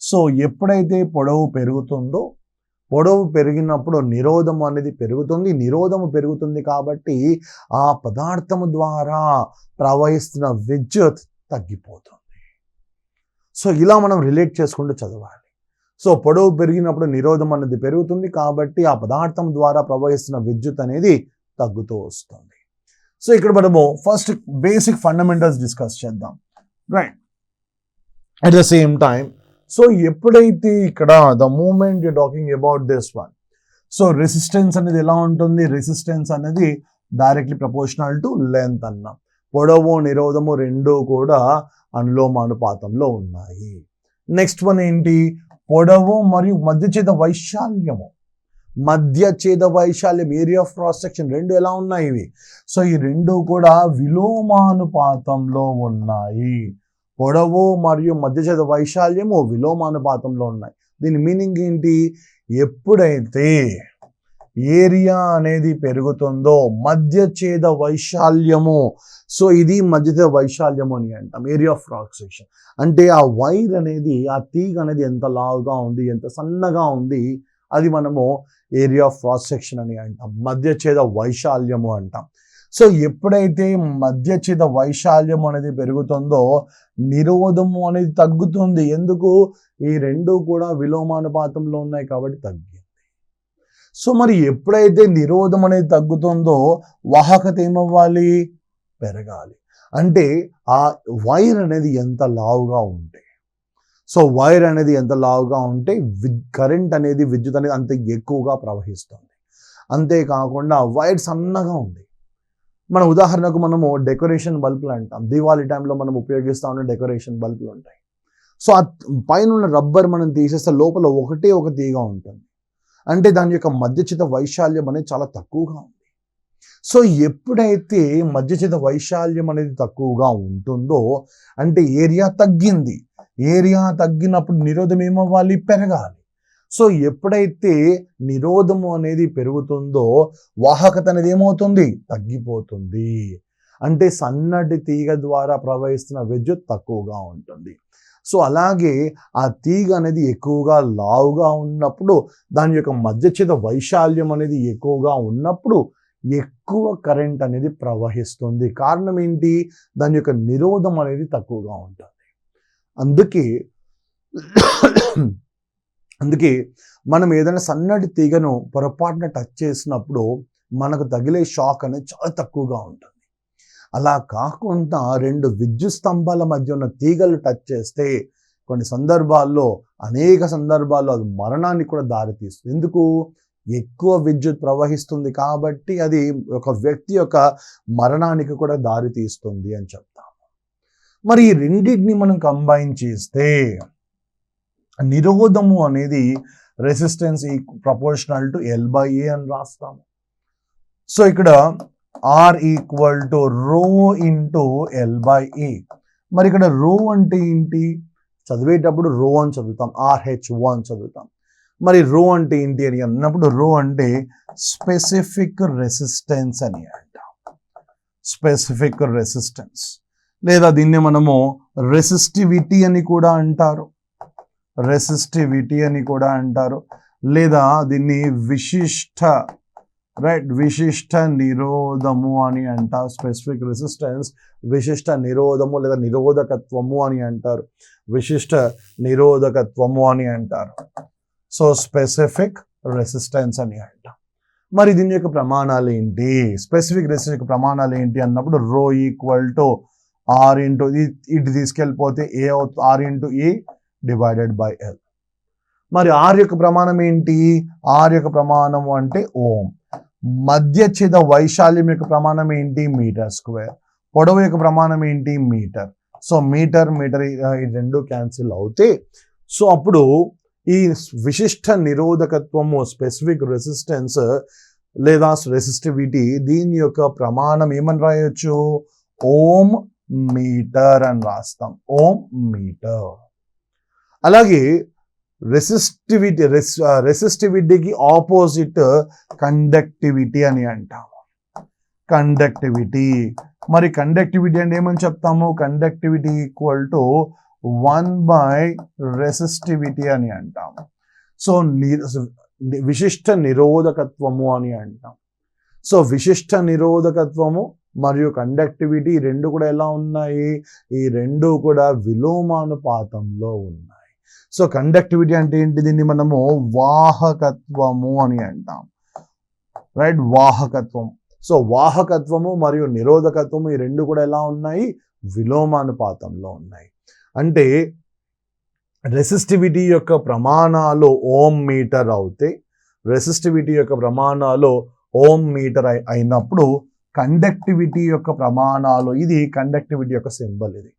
S1: సో ఎప్పుడైతే పొడవు పెరుగుతుందో, పొడవు పెరిగినప్పుడు నిరోధము అనేది పెరుగుతుంది. నిరోధము పెరుగుతుంది కాబట్టి ఆ పదార్థము ద్వారా ప్రవహిస్తున్న విద్యుత్ తగ్గిపోతుంది. సో ఇలా మనం రిలేట్ చేసుకుంటూ చదవాలి. సో పొడవు పెరిగినప్పుడు నిరోధం అనేది పెరుగుతుంది కాబట్టి ఆ పదార్థం ద్వారా ప్రవహిస్తున్న విద్యుత్ అనేది తగ్గుతూ వస్తుంది. సో ఇక్కడ మనము ఫస్ట్ బేసిక్ ఫండమెంటల్స్ డిస్కస్ చేద్దాం, right? At the same time so ఎప్పుడైతే ఇక్కడ the moment you talking about this one, so resistance అనేది ఎలా ఉంటుంది? రెసిస్టెన్స్ అనేది డైరెక్ట్లీ ప్రపోర్షనల్ టు లెంత్ అన్నాం. పొడవు, నిరోధము రెండు కూడా అనులోమానుపాతంలో ఉన్నాయి. నెక్స్ట్ వన్ ఏంటి? పొడవు మరియు మధ్యఛేద వైశాల్యం, ఏరియా ఆఫ్ క్రాస్ సెక్షన్ రెండు ఎలా ఉన్నాయి ఇవి? సో ఈ రెండు కూడా విలోమానుపాతంలో ఉన్నాయి. పొడవు మరియు మధ్యఛేద వైశాల్యము విలోమానుపాతంలో ఉన్నాయి. దీని మీనింగ్ ఏంటి? ఎప్పుడైతే ఏరియా అనేది పెరుగుతుందో మధ్యఛేద వైశాల్యము, సో ఇది మధ్యఛేద వైశాల్యము అని అంటాం, ఏరియా ఆఫ్ క్రాస్ సెక్షన్. అంటే ఆ వైర్ అనేది, ఆ తీగ అనేది ఎంత లావుగా ఉంది, ఎంత సన్నగా ఉంది, అది మనము ఏరియా ఆఫ్ క్రాస్ సెక్షన్ అని అంటాం, మధ్యఛేద వైశాల్యము అంటాం. సో ఎప్పుడైతే మధ్యఛేద వైశాల్యం అనేది పెరుగుతుందో నిరోధము అనేది తగ్గుతుంది. ఎందుకు? ఈ రెండు కూడా విలోమానుపాతంలో ఉన్నాయి కాబట్టి తగ్గింది. సో మరి ఎప్పుడైతే నిరోధం అనేది తగ్గుతుందో వాహకత ఏమవ్వాలి? పెరగాలి. అంటే ఆ వైర్ అనేది ఎంత లావుగా ఉంటే, సో వైర్ అనేది ఎంత లావుగా ఉంటే కరెంట్ అనేది, విద్యుత్ అనేది అంత ఎక్కువగా ప్రవహిస్తుంది. అంతేకాకుండా వైర్ సన్నగా ఉంది. మన ఉదాహరణకు మనము డెకరేషన్ బల్బులు అంటాం, దీవాళి టైంలో మనం ఉపయోగిస్తూ ఉన్న డెకరేషన్ బల్బులు ఉంటాయి. సో ఆ పైన ఉన్న రబ్బర్ మనం తీసేస్తే లోపల ఒకటే ఒక తీగ ఉంటుంది. అంటే దాని యొక్క మధ్యఛేద వైశాల్యం అనేది చాలా తక్కువగా ఉంది. సో ఎప్పుడైతే మధ్యఛేద వైశాల్యం అనేది తక్కువగా ఉంటుందో అంటే ఏరియా తగ్గింది. ఏరియా తగ్గినప్పుడు నిరోధం ఏమవ్వాలి? పెరగాలి. సో ఎప్పుడైతే నిరోధము అనేది పెరుగుతుందో వాహకత అనేది ఏమవుతుంది? తగ్గిపోతుంది. అంటే సన్నటి తీగ ద్వారా ప్రవహిస్తున్న విద్యుత్ తక్కువగా ఉంటుంది. సో అలాగే ఆ తీగ అనేది ఎక్కువగా లావుగా ఉన్నప్పుడు, దాని యొక్క మధ్యఛేద వైశాల్యం అనేది ఎక్కువగా ఉన్నప్పుడు ఎక్కువ కరెంట్ అనేది ప్రవహిస్తుంది. కారణం ఏంటి? దాని యొక్క నిరోధం అనేది తక్కువగా ఉంటుంది. అందుకే మనం ఏదైనా సన్నటి తీగను పొరపాటున టచ్ చేసినప్పుడు మనకు తగిలే షాక్ అనేది చాలా తక్కువగా ఉంటుంది. అలా కాకుండా రెండు విద్యుత్ స్తంభాల మధ్య ఉన్న తీగలు టచ్ చేస్తే కొన్ని సందర్భాల్లో, అనేక సందర్భాల్లో అది మరణానికి కూడా దారితీస్తుంది. ఎందుకు? ఎక్కువ విద్యుత్ ప్రవహిస్తుంది కాబట్టి అది ఒక వ్యక్తి యొక్క మరణానికి కూడా దారితీస్తుంది అని చెప్తాము. మరి ఈ రెండింటిని మనం కంబైన్ చేస్తే నిరోధము అనేది రెసిస్టెన్స్ ప్రపోర్షనల్ టు L/A అని రాస్తాము. సో ఇక్కడ R equal to rho into L/A. మరి ఇక్కడ రో అంటే ఏంటి? చదివేటప్పుడు రో అని చదువుతాం, RH1 అని చదువుతాం. మరి రో అంటే ఏంటి అని అన్నప్పుడు రో అంటే స్పెసిఫిక్ రెసిస్టెన్స్ అని అంటాం. స్పెసిఫిక్ రెసిస్టెన్స్, లేదా దీన్ని మనము రెసిస్టివిటీ అని కూడా అంటారు. రెసిస్టివిటీ అని కూడా అంటారు, లేదా దీన్ని విశిష్ట నిరోధము అని అంటారు. స్పెసిఫిక్ రెసిస్టెన్స్ విశిష్ట నిరోధము లేదా నిరోధకత్వము అని అంటారు. విశిష్ట నిరోధకత్వము అని అంటారు. సో స్పెసిఫిక్ రెసిస్టెన్స్ అని అంటాం. మరి దీని యొక్క ప్రమాణాలు ఏంటి? స్పెసిఫిక్ రెసిస్టెన్స్ యొక్క ప్రమాణాలు ఏంటి అన్నప్పుడు రో ఈక్వల్ టు R ఇంటూ ఇటు తీసుకెళ్ళిపోతే A అవుతుంది, R into E divided by L. మరి R యొక్క ప్రమాణం ఏంటి? R యొక్క ప్రమాణము అంటే ఓం. మధ్యఛేద వైశాల్యం యొక్క ప్రమాణం ఏంటి? Metre square. పొడవు యొక్క ప్రమాణం ఏంటి? మీటర్. సో మీటర్ ఈ రెండు క్యాన్సిల్ అవుతాయి. సో అప్పుడు ఈ విశిష్ట నిరోధకత్వము స్పెసిఫిక్ రెసిస్టెన్స్ లేదా రెసిస్టివిటీ, దీని యొక్క ప్రమాణం ఏమని రాయొచ్చు? ఓం మీటర్ అని రాస్తాం. Ohm metre. అలాగే రెసిస్టివిటీకి ఆపోజిట్ కండక్టివిటీ అని అంటాము. కండక్టివిటీ. మరి కండక్టివిటీ అంటే ఏమని చెప్తాము? కండక్టివిటీ ఈక్వల్ టు 1/రెసిస్టివిటీ అని అంటాము. సో విశిష్ట నిరోధకత్వము అని అంటాం. సో విశిష్ట నిరోధకత్వము మరియు కండక్టివిటీ రెండు కూడా ఎలా ఉన్నాయి? ఈ రెండు కూడా విలోమానుపాతంలో ఉన్నాయి. సో కండక్టివిటీ అంటే ఏంటి? దీన్ని మనము వాహకత్వము అని అంటాం. రైట్, వాహకత్వం. సో వాహకత్వము మరియు నిరోధకత్వము ఈ రెండు కూడా ఎలా ఉన్నాయి? విలోమానుపాతంలో ఉన్నాయి. అంటే రెసిస్టివిటీ యొక్క ప్రమాణాలు ఓం మీటర్ అవుతే, రెసిస్టివిటీ యొక్క ప్రమాణాలు ఓం మీటర్ అయినప్పుడు కండక్టివిటీ యొక్క ప్రమాణాలు, ఇది కండక్టివిటీ యొక్క సింబల్ ఇది.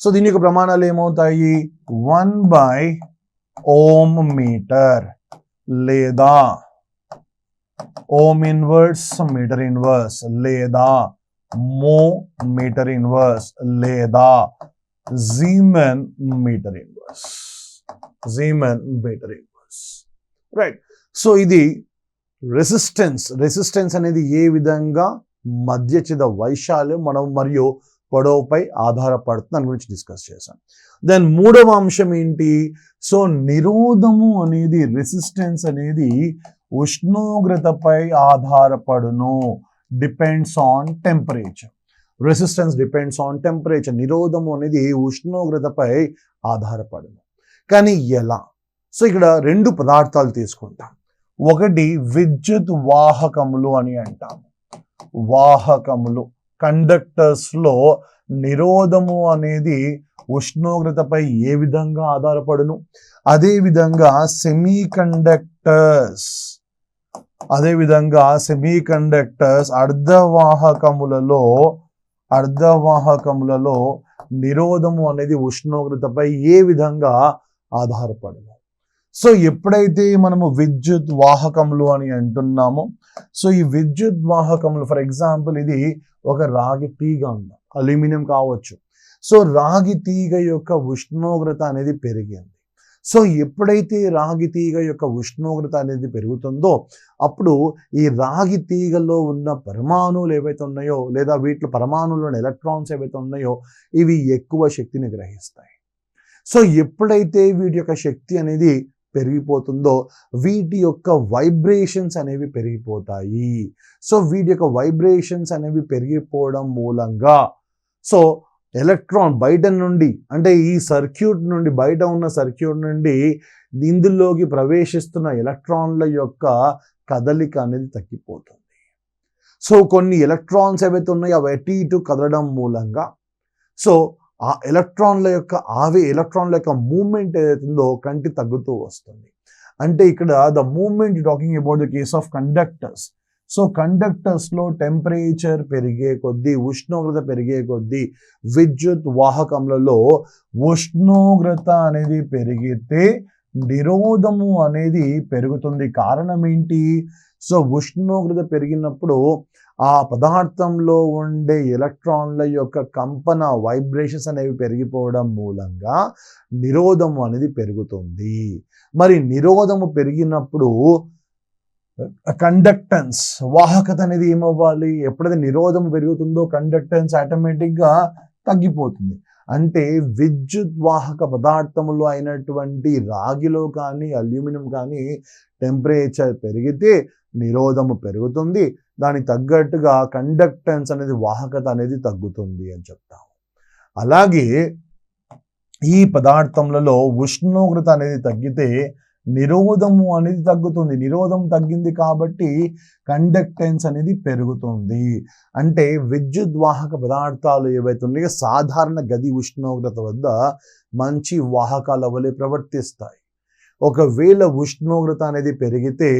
S1: సో దీని యొక్క ప్రమాణాలు ఏమవుతాయి? 1/ఓం మీటర్ లేదా ఓం ఇన్వర్స్ మీటర్ ఇన్వర్స్ లేదా మో మీటర్ ఇన్వర్స్ లేదా siemens metre inverse. Siemens metre inverse. Right. So ఇది రెసిస్టెన్స్ అనేది ఏ విధంగా మధ్యఛేద వైశాల్యం మరియు పొడవుపై ఆధారపడుతుంది దాని గురించి డిస్కస్ చేశాం. దెన్ మూడవ అంశం ఏంటి? సో నిరోధము అనేది, రెసిస్టెన్స్ అనేది ఉష్ణోగ్రతపై ఆధారపడును. Depends on temperature. Resistance depends on temperature. నిరోధము అనేది ఉష్ణోగ్రతపై ఆధారపడును. కానీ ఎలా? సో ఇక్కడ రెండు పదార్థాలు తీసుకుంటాం. ఒకటి విద్యుత్ వాహకములు అని అంటాము. వాహకములు, కండక్టర్స్ లో నిరోధము అనేది ఉష్ణోగ్రతపై ఏ విధంగా ఆధారపడును? అదేవిధంగా సెమీ కండక్టర్స్ అర్ధవాహకములలో నిరోధము అనేది ఉష్ణోగ్రతపై ఏ విధంగా ఆధారపడును? సో ఎప్పుడైతే మనము విద్యుత్ వాహకములు అని అంటున్నామో, సో ఈ విద్యుత్ వాహకములు, ఫర్ ఎగ్జాంపుల్ ఇది ఒక రాగి తీగ ఉంది, అల్యూమినియం కావచ్చు. సో రాగి తీగ యొక్క ఉష్ణోగ్రత అనేది పెరిగింది. సో ఎప్పుడైతే రాగి తీగ యొక్క ఉష్ణోగ్రత అనేది పెరుగుతుందో అప్పుడు ఈ రాగి తీగలో ఉన్న పరమాణువులు ఏవైతే ఉన్నాయో, లేదా వీటిలో పరమాణువులోని ఎలక్ట్రాన్స్ ఏవైతే ఉన్నాయో, ఇవి ఎక్కువ శక్తిని గ్రహిస్తాయి. సో ఎప్పుడైతే వీటి యొక్క శక్తి అనేది పెరిగిపోతుందో వీటి యొక్క వైబ్రేషన్స్ అనేవి పెరిగిపోతాయి. సో వీటి యొక్క వైబ్రేషన్స్ అనేవి పెరిగిపోవడం మూలంగా సో ఎలక్ట్రాన్ బయట నుండి, అంటే ఈ సర్క్యూట్ నుండి, బయట ఉన్న సర్క్యూట్ నుండి ఇందులోకి ప్రవేశిస్తున్న ఎలక్ట్రాన్ల యొక్క కదలిక అనేది తగ్గిపోతుంది. సో కొన్ని ఎలక్ట్రాన్స్ ఏవైతే ఉన్నాయో అవి అటు ఇటు కదలడం మూలంగా సో ఆ ఎలక్ట్రాన్ల యొక్క మూవ్మెంట్ ఏదైతుందో కంటి తగ్గుతూ వస్తుంది. అంటే ఇక్కడ the movement talking about the case of conductors. So కండక్టర్స్లో టెంపరేచర్ పెరిగే కొద్దీ, ఉష్ణోగ్రత పెరిగే కొద్దీ, విద్యుత్ వాహకములలో ఉష్ణోగ్రత అనేది పెరిగితే నిరోధము అనేది పెరుగుతుంది. కారణం ఏంటి? సో ఉష్ణోగ్రత పెరిగినప్పుడు ఆ పదార్థంలో ఉండే ఎలక్ట్రాన్ల యొక్క కంపన వైబ్రేషన్స్ అనేవి పెరిగిపోవడం మూలంగా నిరోధము అనేది పెరుగుతుంది. మరి నిరోధము పెరిగినప్పుడు కండక్టెన్స్, వాహకత అనేది ఏమవ్వాలి? ఎప్పుడైతే నిరోధము పెరుగుతుందో కండక్టెన్స్ ఆటోమేటిక్గా తగ్గిపోతుంది. అంటే విద్యుత్ వాహక పదార్థములు అయినటువంటి రాగిలో కానీ అల్యూమినియం కానీ టెంపరేచర్ పెరిగితే నిరోధము పెరుగుతుంది. దానికి తగ్గట్టుగా కండక్టెన్స్ అనేది, వాహకత అనేది తగ్గుతుంది అని చెప్తాము. అలాగే ఈ పదార్థములలో ఉష్ణోగ్రత అనేది తగ్గితే నిరోధము అనేది తగ్గుతుంది. నిరోధం తగ్గింది కాబట్టి కండక్టెన్స్ అనేది పెరుగుతుంది. అంటే విద్యుత్ వాహక పదార్థాలు ఏవైతే ఉన్నాయో సాధారణ గది ఉష్ణోగ్రత వద్ద మంచి వాహకాల వలె ప్రవర్తిస్తాయి. ఒకవేళ ఉష్ణోగ్రత అనేది పెరిగితే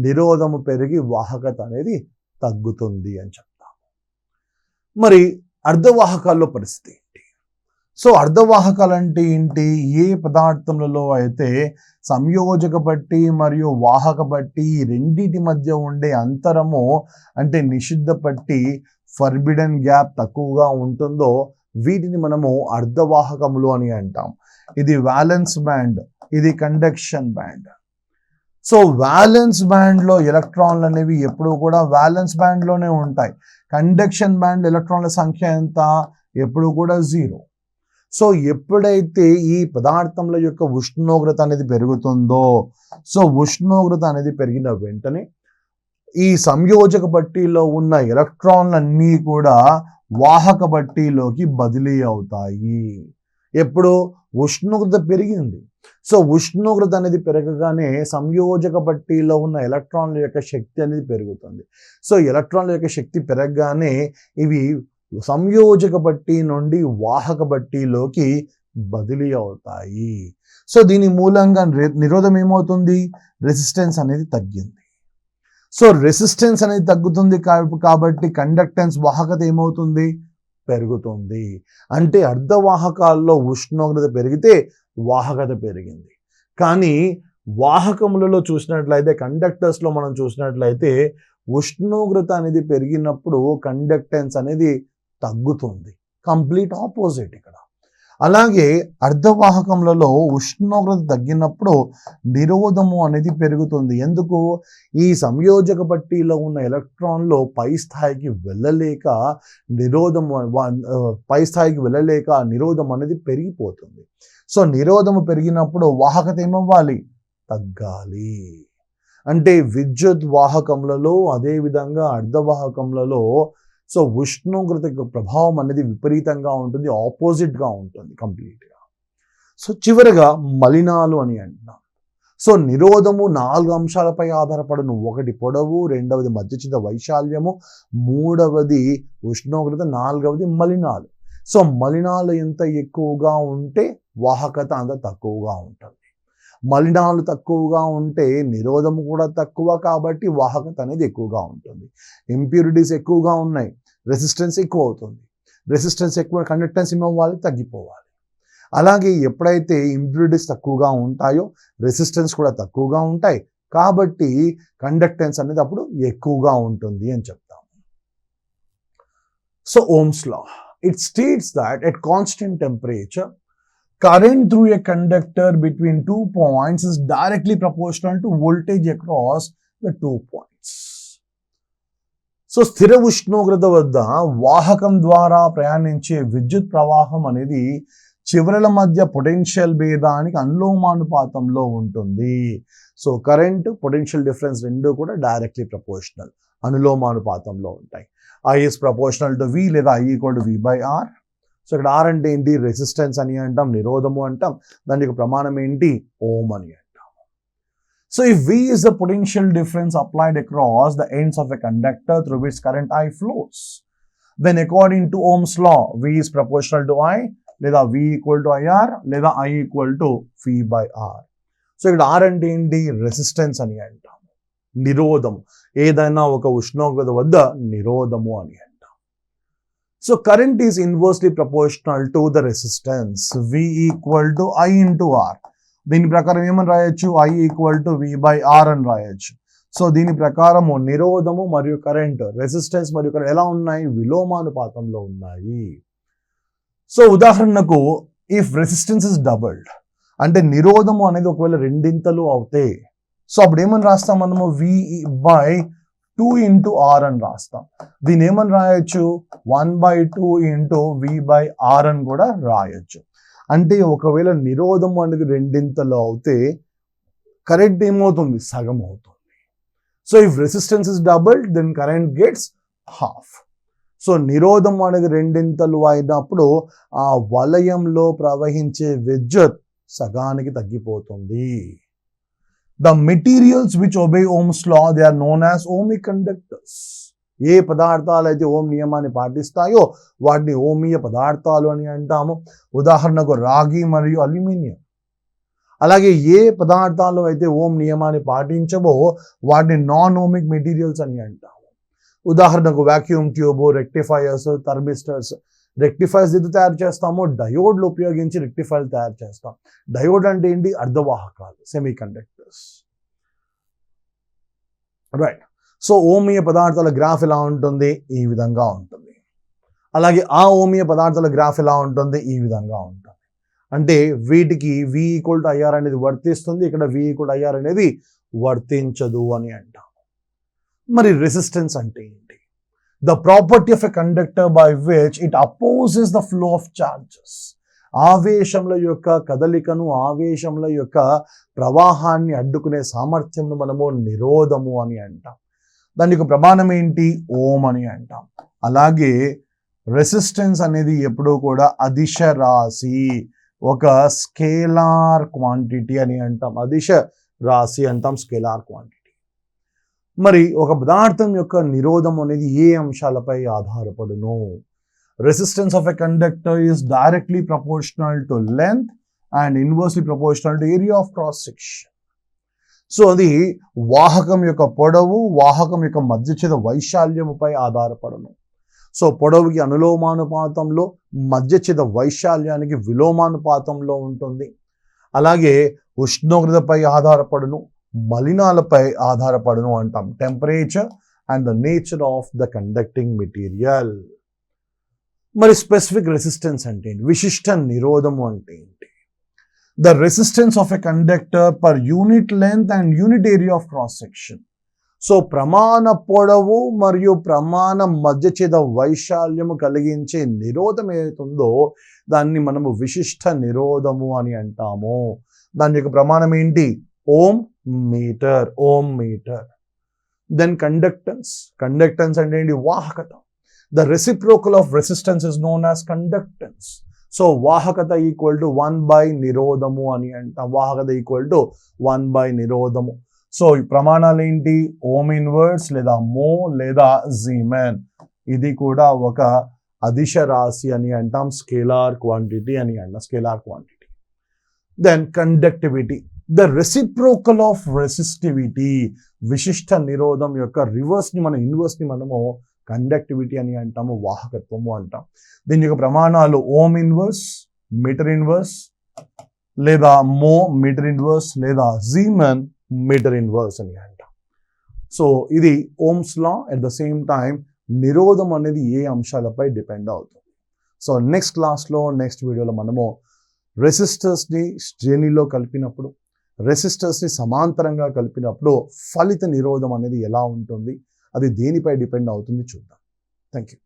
S1: నిరోధము పెరిగి వాహకత అనేది తగ్గుతుంది అని చెప్తాము. మరి అర్ధవాహకాల్లో పరిస్థితి ఏంటి? సో అర్ధవాహకాలు అంటే ఏంటి? ఏ పదార్థములలో అయితే సంయోజక పట్టి మరియు వాహక పట్టి రెండింటి మధ్య ఉండే అంతరము అంటే నిషిద్ధ పట్టి, ఫర్బిడన్ గ్యాప్ తక్కువగా ఉంటుందో వీటిని మనము అర్ధవాహకములు అని అంటాం. ఇది వ్యాలెన్స్ బ్యాండ్, ఇది కండక్షన్ బ్యాండ్. సో వ్యాలెన్స్ బ్యాండ్లో ఎలక్ట్రాన్లు అనేవి ఎప్పుడు కూడా వ్యాలెన్స్ బ్యాండ్లోనే ఉంటాయి. కండక్షన్ బ్యాండ్ ఎలక్ట్రాన్ల సంఖ్య ఎంత? ఎప్పుడు కూడా 0. సో ఎప్పుడైతే ఈ పదార్థముల యొక్క ఉష్ణోగ్రత అనేది పెరుగుతుందో, సో ఉష్ణోగ్రత అనేది పెరిగిన వెంటనే ఈ సంయోజక పట్టీలో ఉన్న ఎలక్ట్రాన్లన్నీ కూడా వాహక పట్టీలోకి బదిలీ అవుతాయి. ఎప్పుడు? ఉష్ణోగ్రత పెరిగింది. సో ఉష్ణోగ్రత అనేది పెరగగానే సంయోజక పట్టీలో ఉన్న ఎలక్ట్రాన్ల యొక్క శక్తి అనేది పెరుగుతుంది. సో ఎలక్ట్రాన్ల యొక్క శక్తి పెరగగానే ఇవి సంయోజక పట్టీ నుండి వాహక పట్టీలోకి బదిలీ అవుతాయి. సో దీని మూలంగా నిరోధం ఏమవుతుంది? రెసిస్టెన్స్ అనేది తగ్గింది. సో రెసిస్టెన్స్ అనేది తగ్గుతుంది కాబట్టి కండక్టెన్స్, వాహకత ఏమవుతుంది? పెరుగుతుంది. అంటే అర్ధవాహకాల్లో ఉష్ణోగ్రత పెరిగితే వాహకత పెరిగింది. కానీ వాహకములలో చూసినట్లయితే, కండక్టర్స్లో మనం చూసినట్లయితే ఉష్ణోగ్రత అనేది పెరిగినప్పుడు కండక్టెన్స్ అనేది తగ్గుతుంది. కంప్లీట్ ఆపోజిట్ ఇక్కడ. అలాగే అర్ధవాహకములలో ఉష్ణోగ్రత తగ్గినప్పుడు నిరోధము అనేది పెరుగుతుంది. ఎందుకు? ఈ సంయోజక పట్టీలో ఉన్న ఎలక్ట్రాన్లు పై స్థాయికి వెళ్ళలేక నిరోధం అనేది పెరిగిపోతుంది. సో నిరోధము పెరిగినప్పుడు వాహకత ఏమవ్వాలి? తగ్గాలి. అంటే విద్యుత్ వాహకములలో అదేవిధంగా అర్ధవాహకములలో సో ఉష్ణోగ్రత ప్రభావం అనేది విపరీతంగా ఉంటుంది, ఆపోజిట్గా ఉంటుంది కంప్లీట్గా. సో చివరిగా మలినాలు అని అంటున్నాం. సో నిరోధము 4 అంశాలపై ఆధారపడను. 1 పొడవు, 2వది మధ్యఛిద వైశాల్యము, 3వది ఉష్ణోగ్రత, 4వది మలినాలు. సో మలినాలు ఎంత ఎక్కువగా ఉంటే వాహకత అంత తక్కువగా ఉంటుంది. మలినాలు తక్కువగా ఉంటే నిరోధము కూడా తక్కువ కాబట్టి వాహకత అనేది ఎక్కువగా ఉంటుంది. ఇంప్యూరిటీస్ ఎక్కువగా ఉన్నాయి, రెసిస్టెన్స్ ఎక్కువ అవుతుంది. రెసిస్టెన్స్ ఎక్కువ, కండక్టెన్స్ ఏమవ్వాలి? తగ్గిపోవాలి. అలాగే ఎప్పుడైతే ఇంప్యూరిటీస్ తక్కువగా ఉంటాయో రెసిస్టెన్స్ కూడా తక్కువగా ఉంటాయి కాబట్టి కండక్టెన్స్ అనేది అప్పుడు ఎక్కువగా ఉంటుంది అని చెప్తాము. So Ohm's law, it states that at constant temperature current through a conductor between 2 points is directly proportional to voltage across the 2 points. So స్థిర ఉష్ణోగ్రత వద్ద వాహకం ద్వారా ప్రయాణించే విద్యుత్ ప్రవాహం అనేది చివరల మధ్య పొటెన్షియల్ భేదానికి అనులోమానుపాతంలో ఉంటుంది. సో కరెంట్, పొటెన్షియల్ డిఫరెన్స్ రెండు కూడా డైరెక్ట్లీ ప్రపోర్షనల్, అనులోమానుపాతంలో ఉంటాయి. I is proportional to V లేదా I equal to V by R. So ఇక్కడ ఆర్ అంటే ఏంటి? రెసిస్టెన్స్ అని అంటాం, నిరోధము అంటాం. దాని యొక్క ప్రమాణం ఏంటి? ఓం అని అంటాము. So if V is the potential difference applied across the ends of a conductor through which current I flows, then according to Ohm's law, V is proportional to I, లేదా V equal to IR, లేదా I equal to V by R. So ఇక్కడ R అంటే ఏంటి? Resistance అని అంటాం, నిరోధము, ఏదైనా ఒక ఉష్ణోగ్రత వద్ద నిరోధము అని అంటాం. So current is inversely proportional to the resistance, V equal to I into R. దీని ప్రకారం ఏమని రాయొచ్చు? I equal to V by R అని రాయొచ్చు. సో దీని ప్రకారము నిరోధము మరియు కరెంట్, రెసిస్టెన్స్ మరియు కరెంట్ ఎలా ఉన్నాయి? విలోమానుపాతంలో ఉన్నాయి. సో ఉదాహరణకు ఇఫ్ రెసిస్టెన్స్ ఇస్ డబుల్డ్, అంటే నిరోధము అనేది ఒకవేళ రెండింతలు అవుతే, సో అప్పుడు ఏమని రాస్తాం మనము? V బై 2 ఇంటూ R అని రాస్తాం. దీన్ని ఏమని రాయొచ్చు? 1/2 ఇంటూ V బై R అని కూడా రాయొచ్చు. అంటే ఒకవేళ నిరోధము అనేది రెండింతలు అవుతే కరెంట్ ఏమవుతుంది? సగం అవుతుంది. So if resistance is doubled then current gets half. So నిరోధం అనేది రెండింతలు అయినప్పుడు ఆ వలయంలో ప్రవహించే విద్యుత్ సగానికి తగ్గిపోతుంది. The materials which obey Ohm's law they are known as ohmic conductors. ఏ పదార్థాలు అయితే ఓం నియమాన్ని పాటిస్తాయో వాటిని ఓమీయ పదార్థాలు అని అంటాము. ఉదాహరణకు రాగి మరియు అల్యూమినియం. అలాగే ఏ పదార్థాలు అయితే ఓం నియమాన్ని పాటించవో వాటిని నాన్ ఓమిక్ మెటీరియల్స్ అని అంటాము. ఉదాహరణకు వాక్యూమ్ ట్యూబ్, రెక్టిఫైయర్స్, థర్మిస్టర్స్. రెక్టిఫైర్స్ ఇది తయారు చేస్తాము, డయోడ్లు ఉపయోగించి రెక్టిఫైర్లు తయారు చేస్తాం. డయోడ్ అంటే ఏంటి? అర్ధవాహకాలు, సెమీ కండక్టర్స్. రైట్. సో ఓమీయ పదార్థాల గ్రాఫ్ ఎలా ఉంటుంది? ఈ విధంగా ఉంటుంది. అలాగే ఆ ఓమీయ పదార్థాల గ్రాఫ్ ఎలా ఉంటుంది? ఈ విధంగా ఉంటుంది. అంటే వీటికి V ఈక్వల్ టు IR అనేది వర్తిస్తుంది, ఇక్కడ V ఈక్వల్ టు IR అనేది వర్తించదు అని అంటాం. మరి రెసిస్టెన్స్ అంటే ఏంటి? The property of a conductor by which it opposes the flow of charges. ఆవేశముల యొక్క కదలికను, ఆవేశముల యొక్క ప్రవాహాన్ని అడ్డుకునే సామర్థ్యంను మనము నిరోధము అని అంటాం. దానికి ప్రమాణం ఏంటి? ఓం అని అంటాం. అలాగే రెసిస్టెన్స్ అనేది ఎప్పుడూ కూడా అదిశ రాశి, ఒక స్కేలార్ క్వాంటిటీ అని అంటాం. అదిశ రాశి అంటాం, స్కేలార్ క్వాంటిటీ. మరి ఒక పదార్థం యొక్క నిరోధం అనేది ఏ అంశాలపై ఆధారపడును? Resistance of a conductor is directly proportional to length and inversely proportional to area of cross section. So అది వాహకం యొక్క పొడవు, వాహకం యొక్క మధ్యఛేద వైశాల్యముపై ఆధారపడును. సో పొడవుకి అనులోమానుపాతంలో, మధ్యఛేద వైశాల్యానికి విలోమానుపాతంలో ఉంటుంది. అలాగే ఉష్ణోగ్రతపై ఆధారపడును, మలినాలపై ఆధారపడును అంటాం. Temperature and the nature of the conducting material. మరి స్పెసిఫిక్ రెసిస్టెన్స్ అంటే ఏంటి? విశిష్ట నిరోధము అంటే ఏంటి? The resistance of a conductor per unit length and unit area of cross section. So ప్రమాణ పొడవు మరియు ప్రమాణ మధ్యఛేద వైశాల్యము కలిగించే నిరోధం ఏదైతుందో దాన్ని మనము విశిష్ట నిరోధము అని అంటాము. దాని యొక్క ప్రమాణం ఏంటి? Ohm metre. Ohm metre. Then conductance. Conductance అంటే ఏంటి? వాహకత. The reciprocal of resistance is known as conductance. So వాహకత ఈక్వల్ టు 1 బై నిరోధము అని అంటాం. వాహకత ఈక్వల్ టు 1 బై నిరోధము. సో ఈ ప్రమాణాలు ఏంటి? ఓమ్ ఇన్వర్స్ లేదా మో లేదా జీమెన్. ఇది కూడా ఒక అదిశ రాశి అని అంటాం, స్కేలార్ క్వాంటిటీ అని అంటాం, scalar quantity. Then conductivity, the reciprocal of resistivity. విశిష్ట నిరోధం యొక్క రివర్స్ ని మనం, ఇన్వర్స్ ని మనము కండక్టివిటీ అని అంటాము, వాహకత్వము అంటాం. దీని యొక్క ప్రమాణాలు ఓమ్ ఇన్వర్స్, మీటర్ ఇన్వర్స్ లేదా మో మీటర్ ఇన్వర్స్ లేదా జీమెన్ మీటర్ ఇన్వర్స్ అని అంటాం. సో ఇది Ohm's law. At the same time నిరోధం అనేది ఏ అంశాలపై డిపెండ్ అవుతుంది. సో నెక్స్ట్ క్లాస్లో, నెక్స్ట్ వీడియోలో మనము రెసిస్టర్స్ని శ్రేణిలో కలిపినప్పుడు, రెసిస్టర్స్ని సమాంతరంగా కలిపినప్పుడు ఫలిత నిరోధం అనేది ఎలా ఉంటుంది, అది దేనిపై డిపెండ్ అవుతుంది చూద్దాం. Thank you.